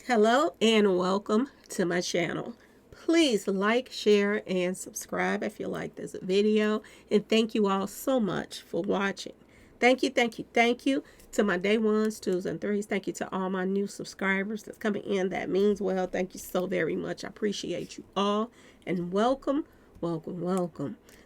Hello and welcome to my channel. Please like, share, and subscribe if you like this video. And thank you all so much for watching. Thank you to my day ones, twos, and threes. Thank you to all my new subscribers that's coming in. That means well. Thank you so very much. I appreciate you all. And welcome.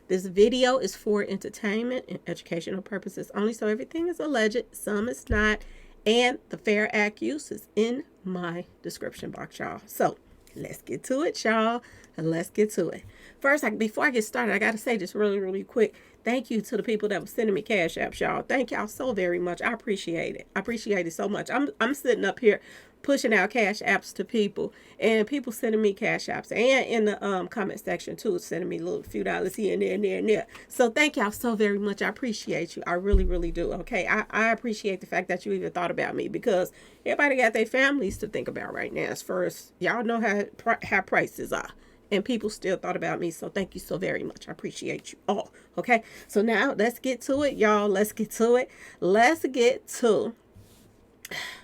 This video is for entertainment and educational purposes only, so everything is alleged, some is not, and the Fair Act use is in my description box, y'all. So let's get to it, y'all. Let's get to it. First, before I get started, I got to say this really quick. Thank you to the people that were sending me cash apps, y'all. Thank y'all so very much. I appreciate it. I appreciate it so much. I'm sitting up here pushing out cash apps to people, and people sending me cash apps, and in the comment section too, sending me a little few dollars here and there and there and there. So thank y'all so very much. I appreciate you. I really do. Okay, I appreciate the fact that you even thought about me, because everybody got their families to think about right now. As first, y'all know how prices are, and people still thought about me. So thank you so very much. I appreciate you all. Okay, so now let's get to it, y'all. Let's get to it. Let's get to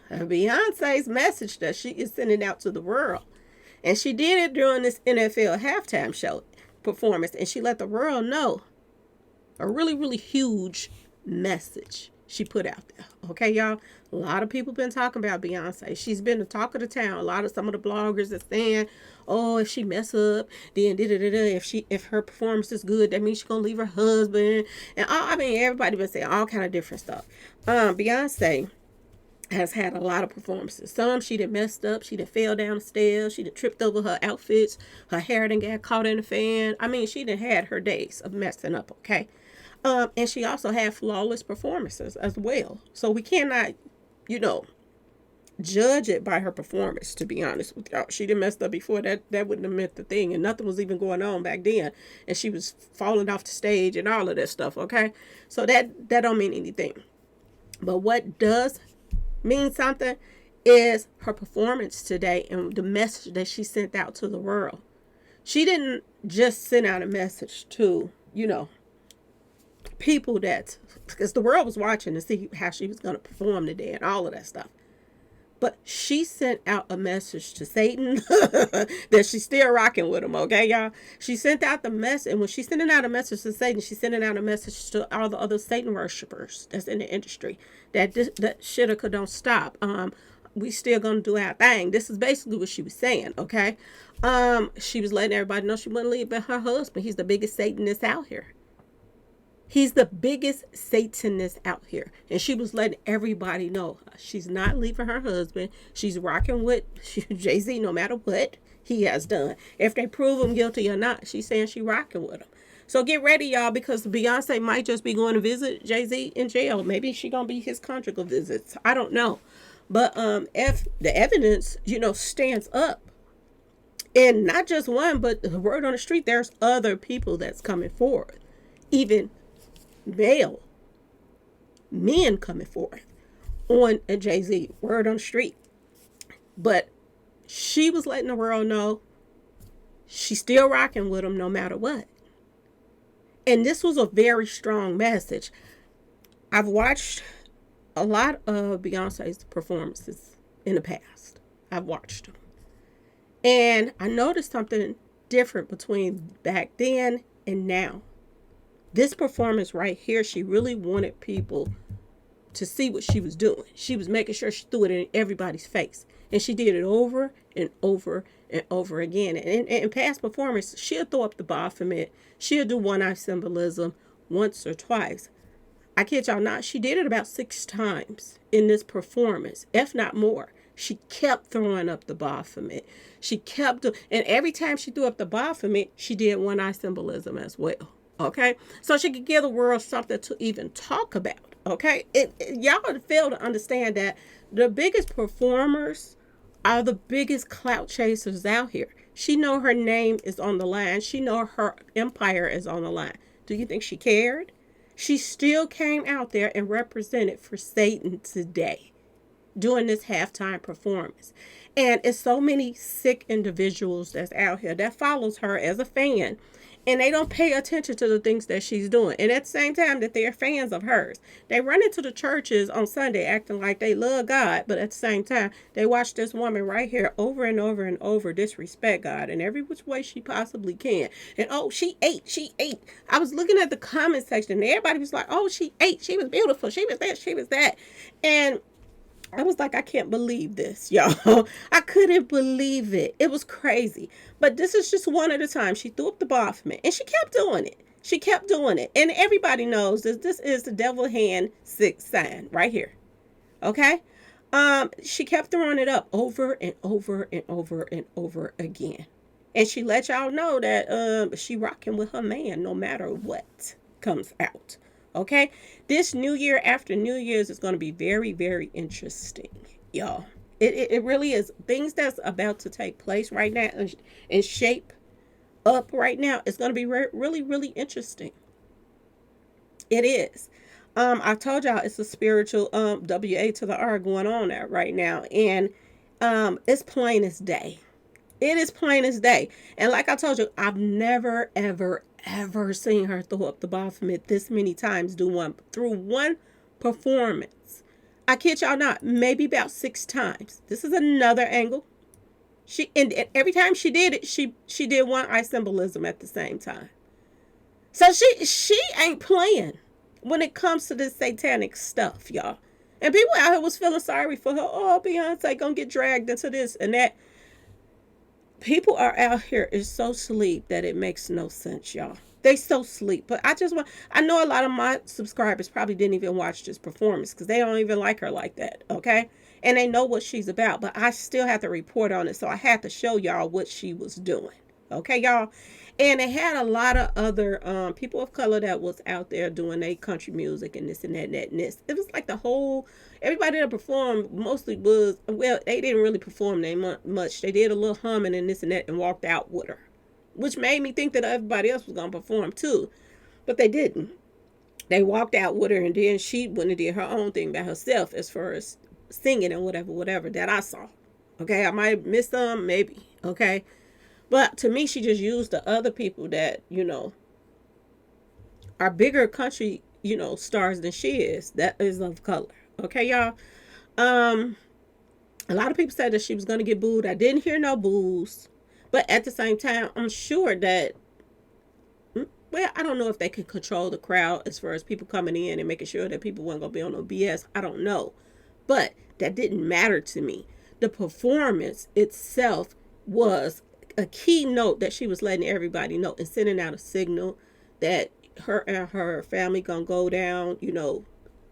Beyonce's message that she is sending out to the world. And she did it during this NFL halftime show performance, and she let the world know a really huge message she put out there. Okay, y'all? A lot of people been talking about Beyonce. She's been the talk of the town. Some of the bloggers are saying, oh, if she mess up, then if her performance is good, that means she's gonna leave her husband. And everybody been saying all kind of different stuff. Beyonce has had a lot of performances. Some she done messed up. She done fell down the stairs. She done tripped over her outfits. Her hair done got caught in the fan. She done had her days of messing up, okay? And she also had flawless performances as well. So we cannot, judge it by her performance, to be honest with y'all. She done messed up before. That wouldn't have meant the thing. And nothing was even going on back then. And she was falling off the stage and all of that stuff, okay? So that don't mean anything. But what does mean something is her performance today and the message that she sent out to the world. She didn't just send out a message to, people because the world was watching to see how she was going to perform today and all of that stuff. But she sent out a message to Satan that she's still rocking with him, okay, y'all? She sent out the message, and when she's sending out a message to Satan, she's sending out a message to all the other Satan worshipers that's in the industry that shit or don't stop. We still gonna do our thing. This is basically what she was saying, okay? She was letting everybody know she wouldn't leave but her husband. He's the biggest Satanist out here. He's the biggest Satanist out here. And she was letting everybody know she's not leaving her husband. She's rocking with Jay-Z no matter what he has done. If they prove him guilty or not, she's saying she's rocking with him. So get ready, y'all, because Beyonce might just be going to visit Jay-Z in jail. Maybe she's going to be his conjugal visits. I don't know. But if the evidence, stands up, and not just one, but the word on the street, there's other people that's coming forward. Even male men coming forth on a Jay-Z, word on the street. But she was letting the world know she's still rocking with him no matter what. And this was a very strong message. I've watched a lot of Beyonce's performances in the past. I've watched them. And I noticed something different between back then and now. This performance right here, she really wanted people to see what she was doing. She was making sure she threw it in everybody's face. And she did it over and over and over again. And in past performances, she'll throw up the Baphomet. She'll do one-eye symbolism once or twice. I kid y'all not, she did it about 6 times in this performance, if not more. She kept throwing up the Baphomet. And every time she threw up the Baphomet, she did one-eye symbolism as well. Okay, so she could give the world something to even talk about. Okay, y'all fail to understand that the biggest performers are the biggest clout chasers out here. She know her name is on the line. She know her empire is on the line. Do you think she cared? She still came out there and represented for Satan today. doing this halftime performance. And it's so many sick individuals that's out here that follows her as a fan, and they don't pay attention to the things that she's doing. And at the same time that they're fans of hers, they run into the churches on Sunday acting like they love God, but at the same time they watch this woman right here over and over and over disrespect God in every which way she possibly can. And oh, she ate. I was looking at the comment section and everybody was like, oh, she ate, she was beautiful, she was that, she was that. And I was like, I can't believe this, y'all. I couldn't believe it. It was crazy. But this is just one at a time. She threw up the Baphomet, and she kept doing it. She kept doing it. And everybody knows that this is the devil hand 6 sign right here. Okay? She kept throwing it up over and over and over and over again. And she let y'all know that she rocking with her man no matter what comes out. Okay, this New Year after New Year's is going to be very, very interesting, y'all. It really is. Things that's about to take place right now and shape up right now is going to be really, really interesting. It is. I told y'all it's a spiritual WA to the R going on there right now, and it's plain as day. It is plain as day. And like I told you, I've never, ever seen her throw up the Baphomet this many times through one performance. I kid y'all not, maybe about 6 times. This is another angle. And every time she did it, she did one eye symbolism at the same time. So she ain't playing when it comes to this satanic stuff, y'all. And people out here was feeling sorry for her. Oh, Beyonce gonna get dragged into this and that. People are out here is so sleep that it makes no sense, y'all. They so sleep. But I know a lot of my subscribers probably didn't even watch this performance because they don't even like her like that, okay? And they know what she's about, but I still have to report on it, so I had to show y'all what she was doing, okay, y'all? And it had a lot of other people of color that was out there doing their country music and this and that and that and this. It was like everybody that performed mostly was, well, they didn't really perform much. They did a little humming and this and that and walked out with her, which made me think that everybody else was going to perform too. But they didn't. They walked out with her, and then she went and did her own thing by herself as far as singing and whatever that I saw. Okay, I might have missed some, maybe. Okay. But to me, she just used the other people that, are bigger country, stars than she is. That is of color. Okay, y'all. A lot of people said that she was going to get booed. I didn't hear no boos. But at the same time, I'm sure that, well, I don't know if they can control the crowd as far as people coming in and making sure that people weren't going to be on no BS. I don't know. But that didn't matter to me. The performance itself was a key note that she was letting everybody know and sending out a signal that her and her family gonna go down,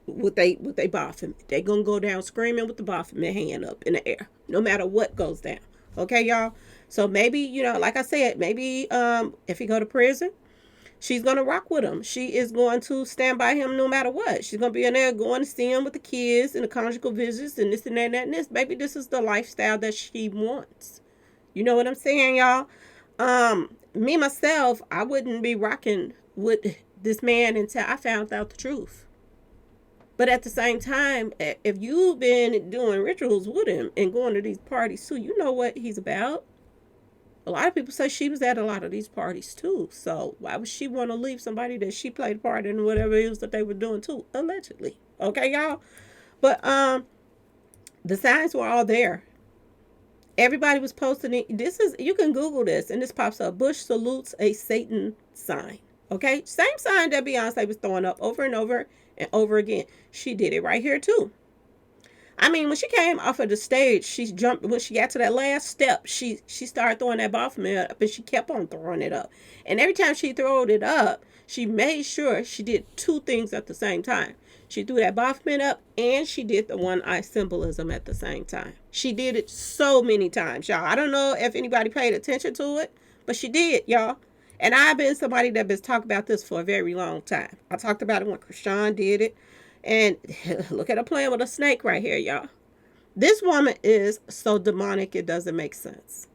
with they Baphomet. They gonna go down screaming with the Baphomet hand up in the air, no matter what goes down. Okay, y'all? So maybe, like I said, maybe if he go to prison, she's going to rock with him. She is going to stand by him no matter what. She's going to be in there going to see him with the kids and the conjugal visits and this and that and that and this. Maybe this is the lifestyle that she wants. You know what I'm saying, y'all? Me, myself, I wouldn't be rocking with this man until I found out the truth. But at the same time, if you've been doing rituals with him and going to these parties too, you know what he's about. A lot of people say she was at a lot of these parties too. So why would she want to leave somebody that she played a part in whatever it was that they were doing too? Allegedly. Okay, y'all? But the signs were all there. Everybody was posting it. You can Google this and this pops up. Bush salutes a Satan sign. Okay? Same sign that Beyonce was throwing up over and over and over again. She did it right here too. I mean, when she came off of the stage, she jumped. When she got to that last step, she started throwing that Baphomet up, and she kept on throwing it up. And every time she throwed it up, she made sure she did 2 things at the same time. She threw that Baphomet up, and she did the one eye symbolism at the same time. She did it so many times, y'all. I don't know if anybody paid attention to it, but she did, y'all. And I've been somebody that been talking about this for a very long time. I talked about it when Krishan did it. And look at her playing with a snake right here, y'all. This woman is so demonic, it doesn't make sense.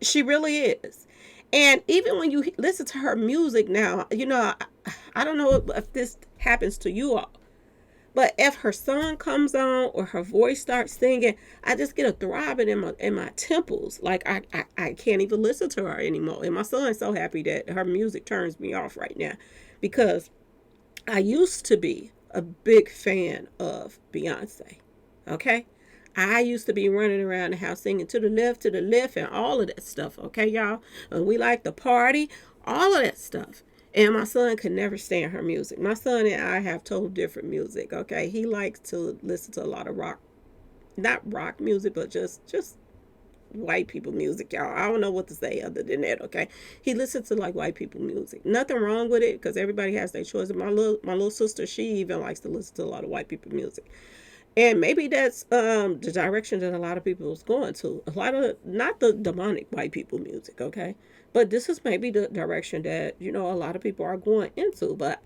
She really is. And even when you listen to her music now, I don't know if this happens to you all. But if her song comes on or her voice starts singing, I just get a throbbing in my temples. Like I can't even listen to her anymore. And my son's so happy that her music turns me off right now, because I used to be a big fan of Beyonce. Okay? I used to be running around the house singing to the left, and all of that stuff. Okay, y'all? And we like to party, all of that stuff. And my son could never stand her music. My son and I have total different music. Okay, he likes to listen to a lot of rock, not rock music, but just white people music, y'all. I don't know what to say other than that. Okay, he listens to like white people music. Nothing wrong with it, because everybody has their choice. My little sister, she even likes to listen to a lot of white people music. And maybe that's the direction that a lot of people is going to. A lot of, not the demonic white people music, okay? But this is maybe the direction that, a lot of people are going into. But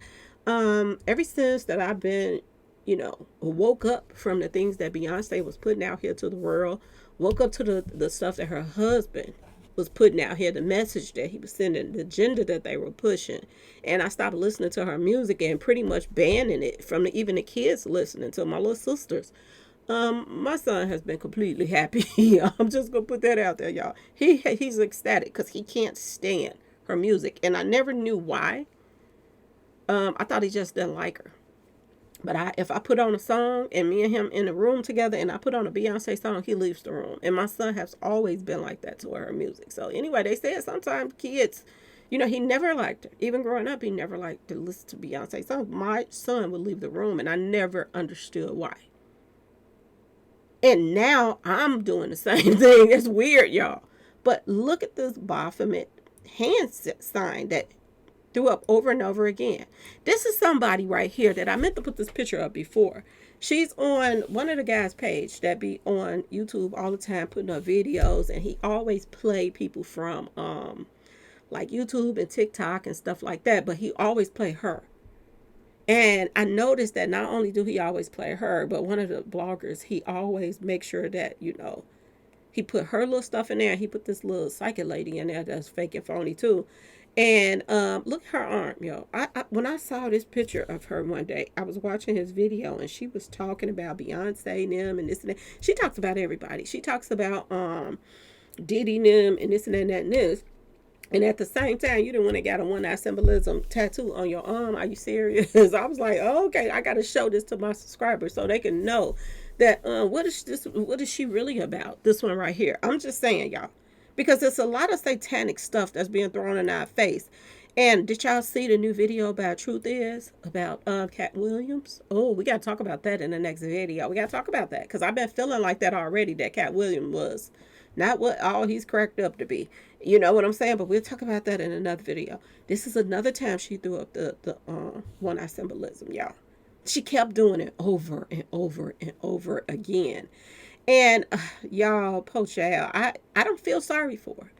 ever since that I've been, woke up from the things that Beyonce was putting out here to the world, woke up to the stuff that her husband was putting out here, the message that he was sending, the agenda that they were pushing. And I stopped listening to her music and pretty much banning it from even the kids listening to my little sisters. My son has been completely happy. I'm just gonna put that out there, y'all. He's ecstatic because he can't stand her music, and I never knew why. I thought he just didn't like her. But if I put on a song and me and him in the room together and I put on a Beyonce song, he leaves the room. And my son has always been like that to her music. So anyway, they said sometimes kids, he never liked her. Even growing up, he never liked to listen to Beyonce songs. My son would leave the room, and I never understood why. And now I'm doing the same thing. It's weird, y'all. But look at this Baphomet hand sign that threw up over and over again. This is somebody right here that I meant to put this picture up before. She's on one of the guys' page that be on YouTube all the time putting up videos, and he always play people from like YouTube and TikTok and stuff like that, but he always play her. And I noticed that not only do he always play her, but one of the bloggers, he always makes sure that, he put her little stuff in there. He put this little psychic lady in there that's fake and phony too. And look at her arm, yo. When I saw this picture of her one day, I was watching his video, and she was talking about Beyonce and them and this and that. She talks about everybody. She talks about Diddy and them and this and that and this. And at the same time, you didn't want to get a one-eye symbolism tattoo on your arm. Are you serious? I was like, oh, okay, I got to show this to my subscribers so they can know that what is this? What is she really about? This one right here. I'm just saying, y'all, because there's a lot of satanic stuff that's being thrown in our face. And did y'all see the new video about Truth Is about Cat Williams? Oh, we got to talk about that in the next video. We got to talk about that, because I've been feeling like that already, that Cat Williams was not what all he's cracked up to be. You know what I'm saying? But we'll talk about that in another video. This is another time she threw up the one-eye symbolism, y'all. She kept doing it over and over and over again. And y'all, poor child, I don't feel sorry for her.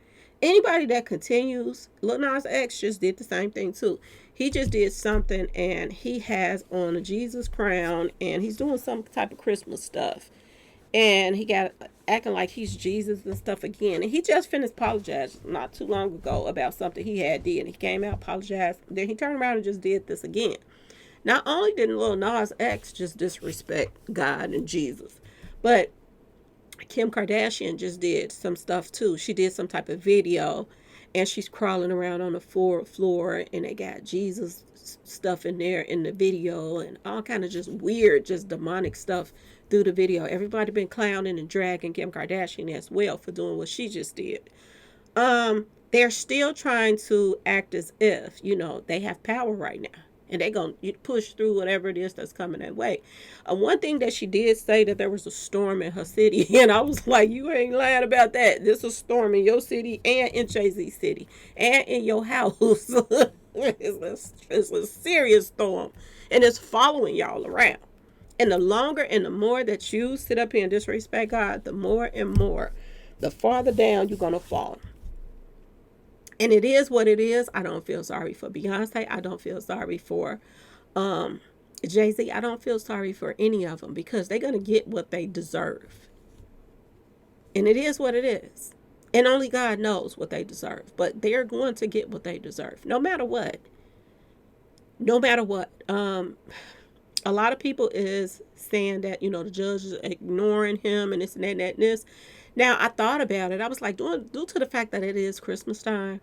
Anybody that continues, Lil Nas X just did the same thing too. He just did something, and he has on a Jesus crown, and he's doing some type of Christmas stuff. And he got acting like he's Jesus and stuff again. And he just finished apologizing not too long ago about something he had did. And he came out, apologized. Then he turned around and just did this again. Not only did Lil Nas X just disrespect God and Jesus, but Kim Kardashian just did some stuff too. She did some type of video, and she's crawling around on the floor, and they got Jesus stuff in there in the video, and all kind of just weird, just demonic stuff through the video. Everybody been clowning and dragging Kim Kardashian as well for doing what she just did. They're still trying to act as if, they have power right now, and they're going to push through whatever it is that's coming their way. One thing that she did say, that there was a storm in her city, and I was like, you ain't lying about that. There's a storm in your city and in Jay-Z city and in your house. It's a serious storm, and it's following y'all around. And the longer and the more that you sit up here and disrespect God, the more and more, the farther down you're going to fall. And it is what it is. I don't feel sorry for Beyonce. I don't feel sorry for Jay-Z. I don't feel sorry for any of them, because they're going to get what they deserve. And it is what it is. And only God knows what they deserve. But they're going to get what they deserve, no matter what. No matter what. A lot of people is saying that, the judge is ignoring him and this and that and that and this. Now, I thought about it. I was like, due to the fact that it is Christmas time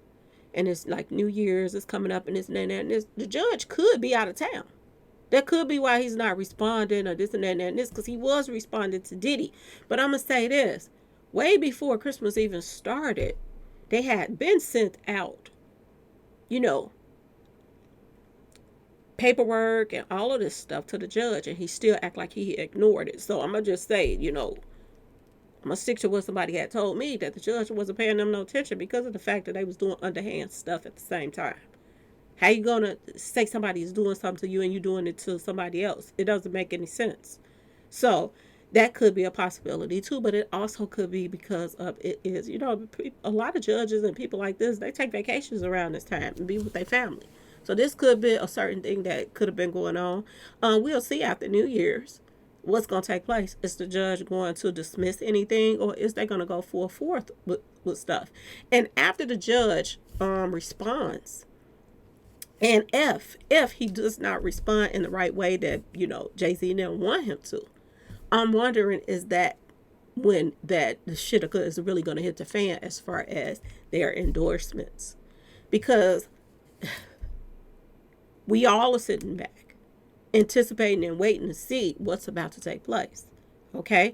and it's like New Year's is coming up and this and that and this, the judge could be out of town. That could be why he's not responding or this and that and this, because he was responding to Diddy. But I'm going to say this. Way before Christmas even started, they had been sent out, you know, paperwork and all of this stuff to the judge, and he still act like he ignored it. So I'm going to just say, I'm going to stick to what somebody had told me, that the judge wasn't paying them no attention because of the fact that they was doing underhand stuff at the same time. How you going to say somebody's doing something to you and you doing it to somebody else? It doesn't make any sense. So that could be a possibility too, but it also could be because of it is, a lot of judges and people like this, they take vacations around this time and be with their family. So this could be a certain thing that could have been going on. We'll see after New Year's what's going to take place. Is the judge going to dismiss anything, or is they going to go full forth with stuff? And after the judge responds, and if he does not respond in the right way that, Jay-Z didn't want him to, I'm wondering, is that when that the shit is really going to hit the fan as far as their endorsements? Because we all are sitting back, anticipating and waiting to see what's about to take place. Okay?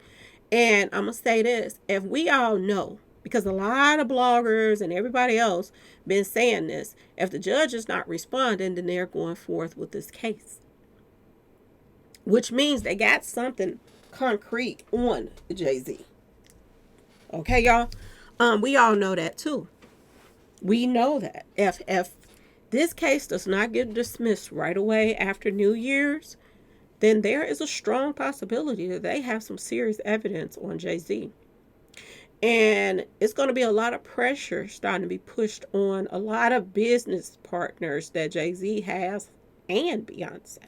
And I'm going to say this. If we all know, because a lot of bloggers and everybody else been saying this, if the judge is not responding, then they're going forth with this case. Which means they got something concrete on Jay-Z. Okay, y'all? We all know that too. We know that. If this case does not get dismissed right away after New Year's, then there is a strong possibility that they have some serious evidence on Jay-Z. And it's going to be a lot of pressure starting to be pushed on a lot of business partners that Jay-Z has and Beyonce.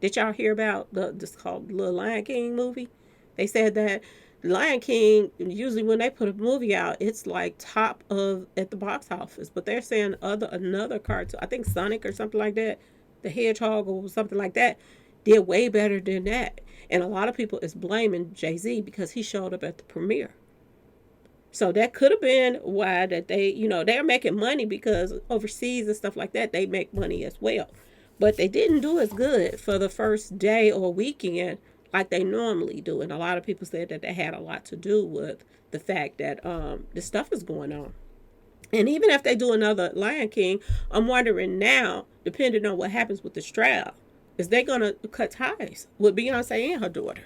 Did y'all hear about this called the Lion King movie? They said that Lion King, usually when they put a movie out, it's like top of at the box office. But they're saying another cartoon, I think Sonic or something like that, the Hedgehog or something like that, did way better than that. And a lot of people is blaming Jay-Z because he showed up at the premiere. So that could have been why that they, they're making money, because overseas and stuff like that, they make money as well. But they didn't do as good for the first day or weekend like they normally do. And a lot of people said that they had a lot to do with the fact that this stuff is going on. And even if they do another Lion King, I'm wondering now, depending on what happens with this trial, is they going to cut ties with Beyonce and her daughter?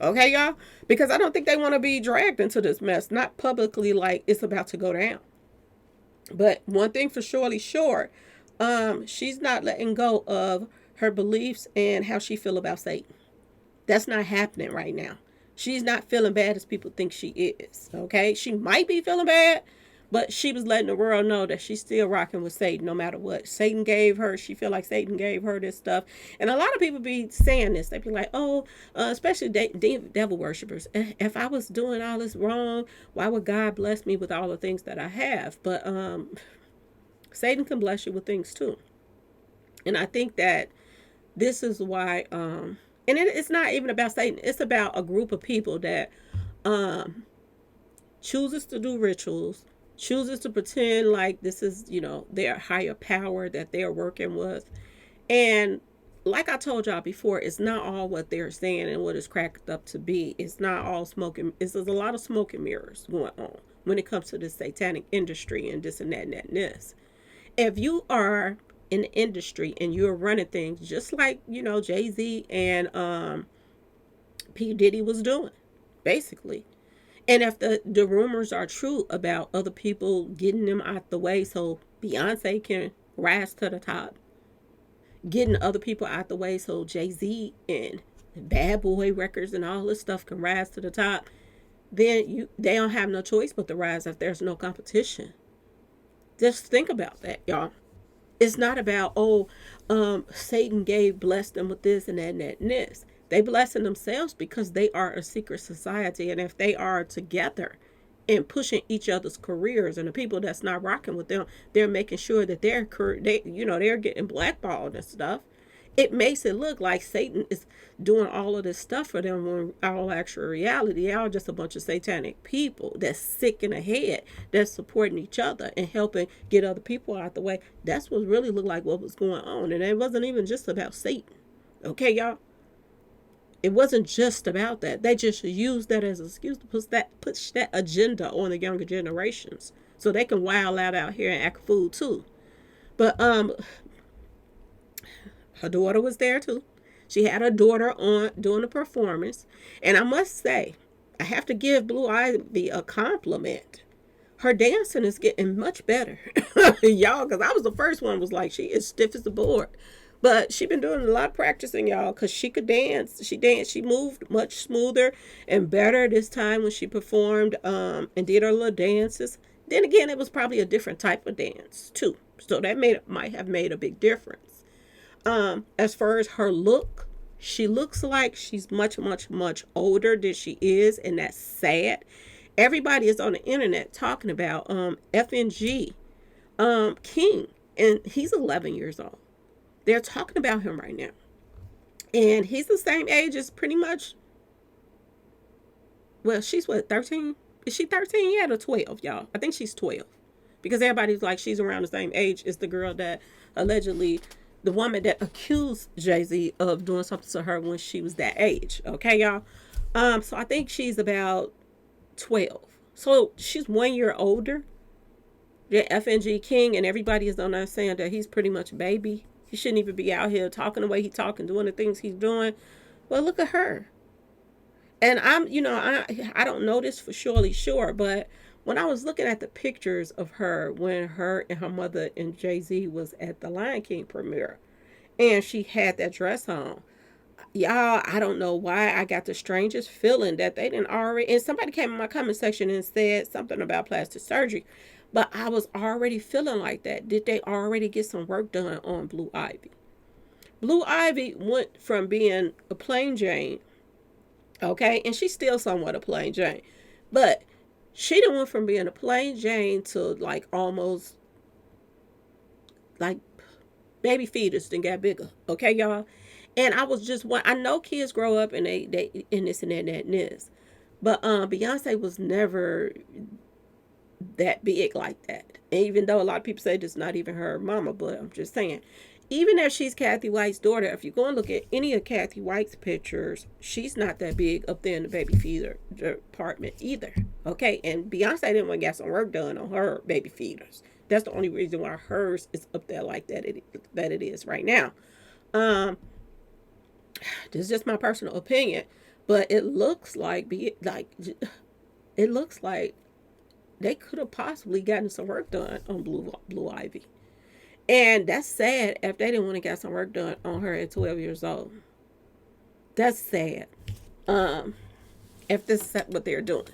Okay, y'all? Because I don't think they want to be dragged into this mess. Not publicly, like it's about to go down. But one thing for surely sure, she's not letting go of her beliefs and how she feel about Satan. That's not happening right now. She's not feeling bad as people think she is. Okay? She might be feeling bad, but she was letting the world know that she's still rocking with Satan no matter what. Satan gave her, she feel like Satan gave her this stuff. And a lot of people be saying this. They be like, especially devil worshipers. If I was doing all this wrong, why would God bless me with all the things that I have? But Satan can bless you with things too. And I think that this is why, and it's not even about Satan. It's about a group of people that chooses to do rituals, chooses to pretend like this is, their higher power that they're working with. And like I told y'all before, it's not all what they're saying and what it's cracked up to be. It's not all smoking. There's a lot of smoke and mirrors going on when it comes to the satanic industry and this and that and that and this. If you are in the industry and you're running things just like, Jay-Z and P. Diddy was doing, basically. And if the rumors are true about other people getting them out the way so Beyonce can rise to the top, getting other people out the way so Jay-Z and Bad Boy Records and all this stuff can rise to the top, then they don't have no choice but to rise if there's no competition. Just think about that, y'all. It's not about, Satan blessed them with this and that and that and this. They blessing themselves because they are a secret society. And if they are together and pushing each other's careers, and the people that's not rocking with them, they're making sure that they're getting blackballed and stuff. it makes it look like Satan is doing all of this stuff for them when all actual reality, they are just a bunch of satanic people that's sick in the head, that's supporting each other and helping get other people out the way. That's what really looked like what was going on. And it wasn't even just about Satan. Okay, y'all? It wasn't just about that. They just used that as an excuse to push that agenda on the younger generations so they can wild out here and act a fool too. But her daughter was there too. She had her daughter on doing the performance. And I must say, I have to give Blue Ivy a compliment. Her dancing is getting much better. Y'all, because I was the first one was like, she is stiff as a board. But she been doing a lot of practicing, y'all, because she could dance. She moved much smoother and better this time when she performed and did her little dances. Then again, it was probably a different type of dance too. So that might have made a big difference. As far as her look, she looks like she's much, much, much older than she is, and that's sad. Everybody is on the internet talking about FNG King, and he's 11 years old. They're talking about him right now. And he's the same age as pretty much, well, she's what, 13? Is she 13 yet or 12, y'all? I think she's 12. Because everybody's like she's around the same age as the girl that allegedly, the woman that accused Jay-Z of doing something to her when she was that age. Okay, y'all? So I think she's about 12. So she's 1 year older than FNG King, and everybody is on there saying that he's pretty much a baby. He shouldn't even be out here talking the way he's talking, doing the things he's doing. Well, look at her. And I don't know this for surely sure, but when I was looking at the pictures of her when her and her mother and Jay-Z was at the Lion King premiere, and she had that dress on, y'all, I don't know why I got the strangest feeling that they didn't already, and somebody came in my comment section and said something about plastic surgery, but I was already feeling like that. Did they already get some work done on Blue Ivy? Blue Ivy went from being a plain Jane, okay, and she's still somewhat a plain Jane, but she done went from being a plain Jane to like almost like baby fetus and got bigger. Okay, y'all. And I was just I know kids grow up and they in this and that and this. But Beyonce was never that big like that. Even though a lot of people say it's not even her mama, but I'm just saying. Even if she's Kathy White's daughter, if you go and look at any of Kathy White's pictures, she's not that big up there in the baby feeder department either. Okay, and Beyonce didn't want to get some work done on her baby feeders. That's the only reason why hers is up there like that it is right now. This is just my personal opinion, but it looks like they could have possibly gotten some work done on Blue Ivy. And that's sad if they didn't want to get some work done on her at 12 years old. That's sad. If this is what they're doing.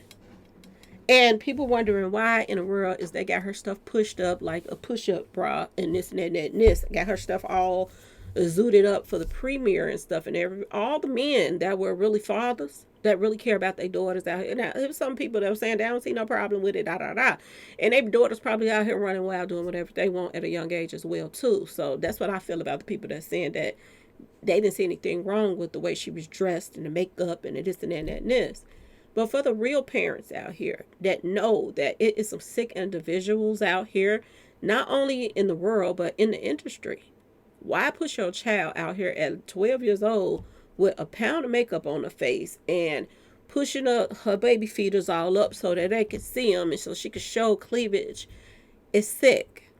And people wondering why in the world is they got her stuff pushed up like a push-up bra and this and that and this. Got her stuff all zooted up for the premiere and stuff. And all the men that were really fathers that really care about their daughters out here. Now, there was some people that were saying they don't see no problem with it, And their daughters probably out here running wild doing whatever they want at a young age as well, too. So that's what I feel about the people that's saying that they didn't see anything wrong with the way she was dressed and the makeup and the this and that and this. But for the real parents out here that know that it is some sick individuals out here, not only in the world, but in the industry. Why push your child out here at 12 years old with a pound of makeup on her face and pushing up her baby feeders all up so that they can see them and so she can show cleavage? It's sick.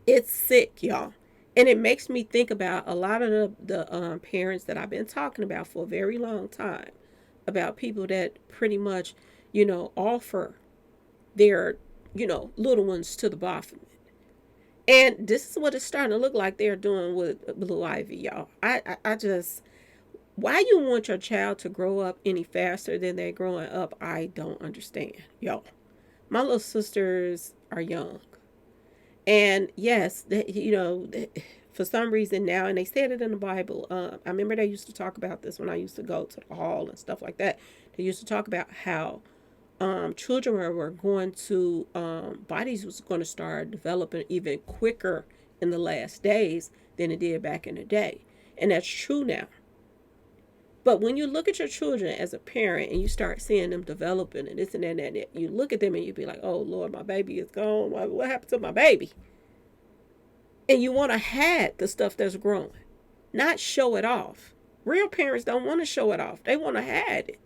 It's sick, y'all. And it makes me think about a lot of the parents that I've been talking about for a very long time. About people that pretty much, offer their, little ones to the Baphomet. And this is what it's starting to look like they're doing with Blue Ivy, y'all. I just, why you want your child to grow up any faster than they're growing up, I don't understand, y'all. My little sisters are young. And yes, for some reason now, and they said it in the Bible. I remember they used to talk about this when I used to go to the hall and stuff like that. They used to talk about how children were going to, bodies was going to start developing even quicker in the last days than it did back in the day. And that's true now. But when you look at your children as a parent and you start seeing them developing and this and that and that, you look at them and you be like, oh, Lord, my baby is gone. What happened to my baby? And you want to hide the stuff that's growing, not show it off. Real parents don't want to show it off. They want to hide it.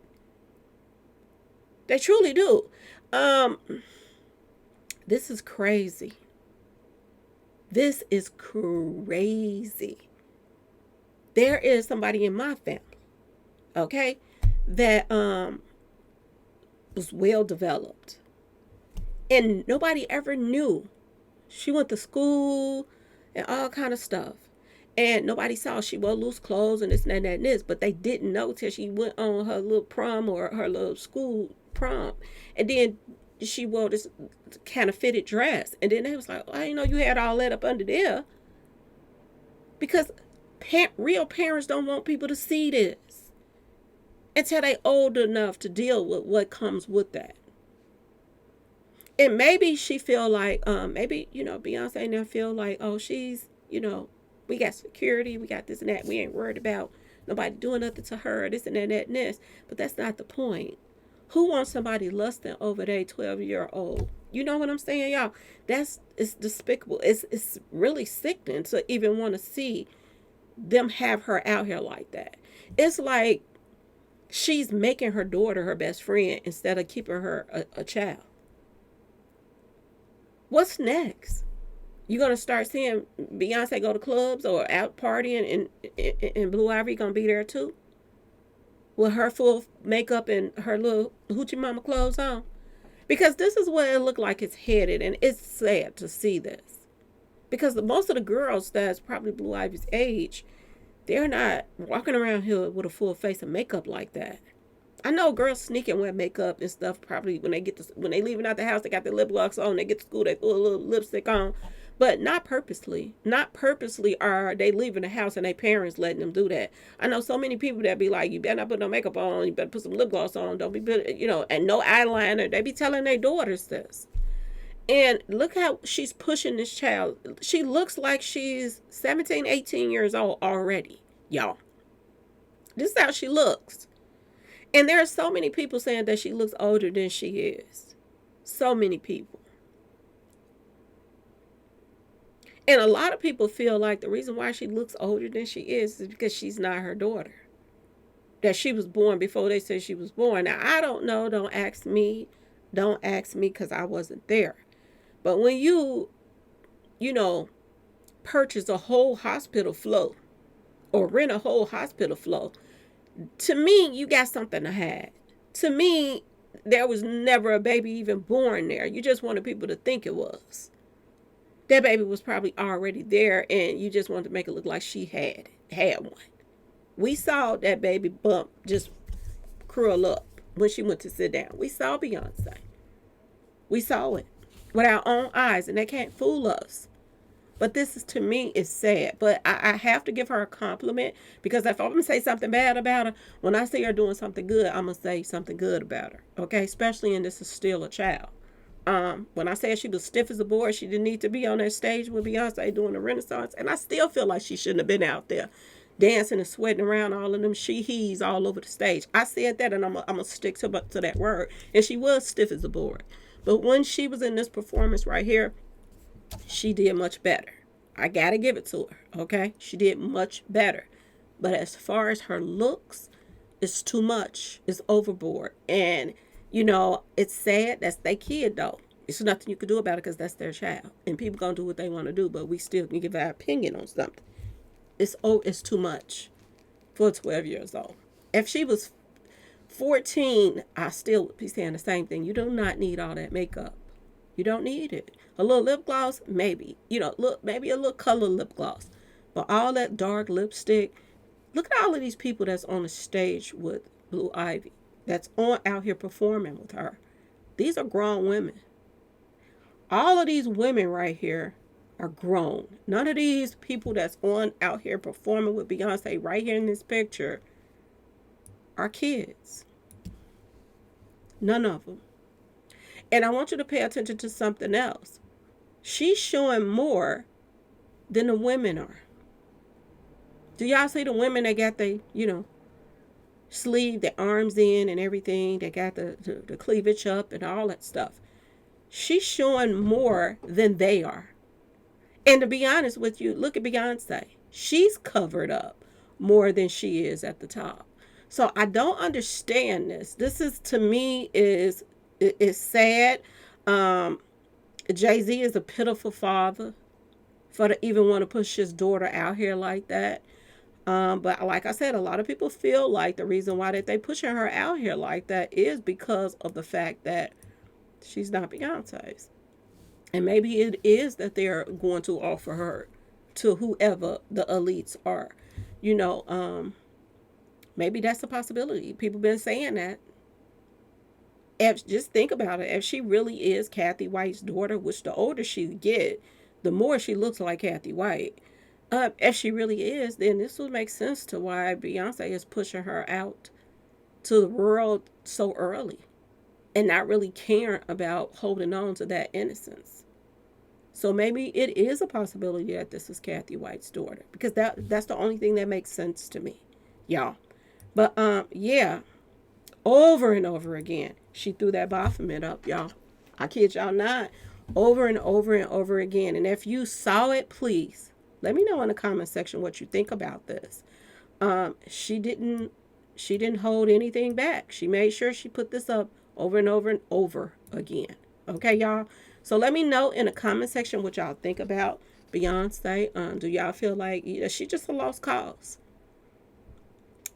They truly do. This is crazy. This is crazy. There is somebody in my family, okay, that was well developed. And nobody ever knew. She went to school and all kind of stuff. And nobody saw she wore loose clothes and this and that and this. But they didn't know till she went on her little prom or her little school prom. And then she wore this kind of fitted dress. And then they was like, I didn't know you had all that up under there. Because real parents don't want people to see this until they old enough to deal with what comes with that. And maybe she feel like, maybe, Beyonce now feel like, oh, she's, we got security, we got this and that. We ain't worried about nobody doing nothing to her, this and that and this. But that's not the point. Who wants somebody lusting over their 12-year-old? You know what I'm saying, y'all? It's despicable. It's really sickening to even want to see them have her out here like that. It's like she's making her daughter her best friend instead of keeping her a child. What's next? You gonna start seeing Beyonce go to clubs or out partying and Blue Ivy gonna be there too? With her full makeup and her little hoochie mama clothes on? Because this is what it looked like it's headed, and it's sad to see this. Because most of the girls that's probably Blue Ivy's age, they're not walking around here with a full face of makeup like that. I know girls sneak and wear makeup and stuff probably when they leaving out the house, they got their lip gloss on, they get to school, they throw a little lipstick on. But not purposely. Not purposely are they leaving the house and their parents letting them do that. I know so many people that be like, you better not put no makeup on, you better put some lip gloss on, don't be, and no eyeliner. They be telling their daughters this. And look how she's pushing this child. She looks like she's 17, 18 years old already, y'all. This is how she looks. And there are so many people saying that she looks older than she is. So many people. And a lot of people feel like the reason why she looks older than she is because she's not her daughter. That she was born before they said she was born. Now, I don't know. Don't ask me. Don't ask me because I wasn't there. But when you purchase a whole hospital floor or rent a whole hospital floor, to me, you got something to hide. To me, there was never a baby even born there. You just wanted people to think it was. That baby was probably already there, and you just wanted to make it look like she had one. We saw that baby bump just curl up when she went to sit down. We saw Beyonce. We saw it with our own eyes, and they can't fool us. But this is, to me, is sad. But I have to give her a compliment, because if I'm going to say something bad about her, when I see her doing something good, I'm going to say something good about her. Okay? Especially, and this is still a child. When I said she was stiff as a board, she didn't need to be on that stage with Beyonce doing the Renaissance. And I still feel like she shouldn't have been out there dancing and sweating around all of them she-he's all over the stage. I said that, and I'm going to stick to that word. And she was stiff as a board. But when she was in this performance right here, she did much better. I got to give it to her, okay? She did much better. But as far as her looks, it's too much. It's overboard. And it's sad. That's their kid, though. It's nothing you can do about it because that's their child. And people going to do what they want to do, but we still can give our opinion on something. It's too much for 12 years old. If she was 14, I still would be saying the same thing. You do not need all that makeup. You don't need it. A little lip gloss, maybe. Maybe a little color lip gloss. But all that dark lipstick. Look at all of these people that's on the stage with Blue Ivy. That's out here performing with her. These are grown women. All of these women right here are grown. None of these people that's out here performing with Beyonce right here in this picture are kids. None of them. And I want you to pay attention to something else. She's showing more than the women are. Do y'all see the women that got the, sleeve, the arms in and everything? They got the cleavage up and all that stuff. She's showing more than they are. And to be honest with you, look at Beyonce. She's covered up more than she is at the top. So I don't understand this. This is, to me, is sad. Jay-Z is a pitiful father for to even want to push his daughter out here like that. But like I said, a lot of people feel like the reason why that they pushing her out here like that is because of the fact that she's not Beyonce's. And maybe it is that they're going to offer her to whoever the elites are. Maybe that's a possibility. People been saying that. Just think about it. If she really is Kathy White's daughter, which the older she get, the more she looks like Kathy White. If she really is, then this would make sense to why Beyonce is pushing her out to the world so early and not really caring about holding on to that innocence. So maybe it is a possibility that this is Kathy White's daughter, because that's the only thing that makes sense to me, y'all. But yeah, over and over again, she threw that Baphomet up, y'all. I kid y'all not. Over and over and over again. And if you saw it, please let me know in the comment section what you think about this. She didn't hold anything back. She made sure she put this up over and over and over again. Okay, y'all. So let me know in the comment section what y'all think about Beyonce. Do y'all feel like she's just a lost cause?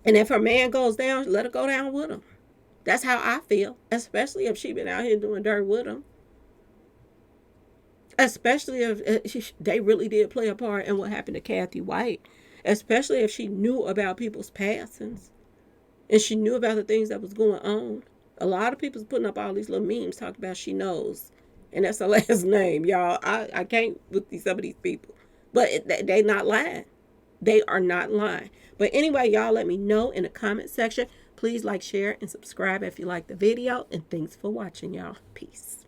And if her man goes down, let her go down with him. That's how I feel, especially if she been out here doing dirt with him. Especially if they really did play a part in what happened to Kathy White. Especially if she knew about people's passings. And she knew about the things that was going on. A lot of people's putting up all these little memes talking about she knows. And that's her last name, y'all. I can't with some of these people. But they not lying. They are not lying. But anyway, y'all, let me know in the comment section. Please like, share, and subscribe if you like the video. And thanks for watching, y'all. Peace.